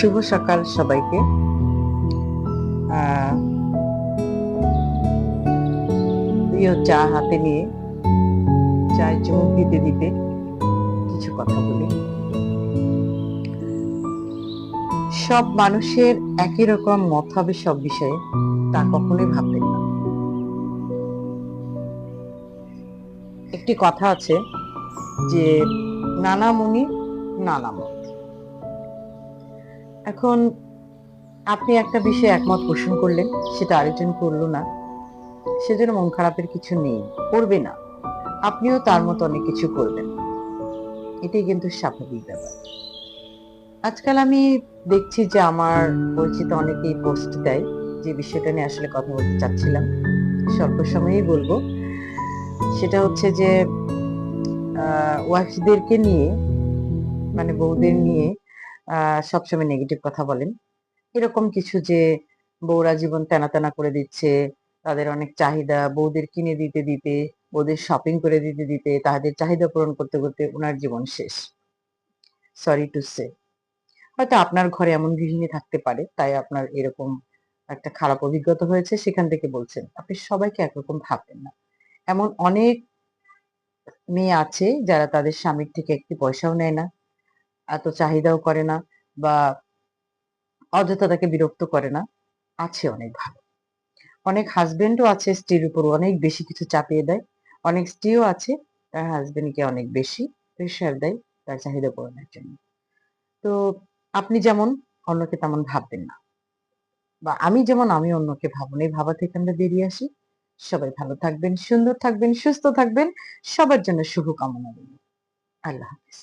শুভ সকাল সবাইকে। প্রিয় চা হাতে নিয়ে চায় চুমুক দিতে দিতে কিছু কথা বলি। সব মানুষের একই রকম মত হবে সব বিষয়ে, তা কখনোই ভাববেন না। একটি কথা আছে যে নানা মুনি নানা মত। এখন আপনি একটা বিষয়ে একমত পোষণ করলেন, সেটা আরেকজন করলো না, সেজন্য মন খারাপের কিছু নেই, করবে না। আপনিও তার মতো অনেক কিছু করবেন, এটাই কিন্তু স্বাভাবিক ব্যাপার। আজকাল আমি দেখছি যে আমার পরিচিত অনেকেই পোস্ট দেয়, যে বিষয়টা নিয়ে আসলে কথা বলতে চাচ্ছিলাম, স্বল্প সময়েই বলবো। সেটা হচ্ছে যে ওয়াইফদেরকে নিয়ে, মানে বউদের নিয়ে সবসময় নেগেটিভ কথা বলেন। এরকম কিছু যে বউরা জীবন তেনা তেনা করে দিচ্ছে, তাদের অনেক চাহিদা, বউদের কিনে দিতে দিতে, বউদের শপিং করে দিতে দিতে, তাদের চাহিদা পূরণ করতে করতে ওনার জীবন শেষ। সরি টু সে, হয়তো আপনার ঘরে এমন গৃহিণী থাকতে পারে, তাই আপনার এরকম একটা খারাপ অভিজ্ঞতা হয়েছে, সেখান থেকে বলছেন। আপনি সবাইকে একরকম ভাববেন না। এমন অনেক মেয়ে আছে যারা তাদের স্বামীর থেকে একটি পয়সাও নেয় না, এত চাহিদাও করে না, বা অযথা তাকে বিরক্ত করে না। আছে অনেক ভালো। অনেক হাজবেন্ডও আছে স্ত্রীর উপর অনেক বেশি কিছু চাপিয়ে দেয়। অনেক স্ত্রীও আছে তার হাজবেন্ডকে অনেক বেশি প্রেশার দেয় তার চাহিদা পূরণের জন্য। তো আপনি যেমন, অন্যকে তেমন ভাববেন না, বা আমি যেমন আমি অন্যকে ভাবুন, এই ভাবা থেকে আমরা বেরিয়ে আসি। সবাই ভালো থাকবেন, সুন্দর থাকবেন, সুস্থ থাকবেন। সবার জন্য শুভ কামনা রইল। আল্লাহ হাফেজ।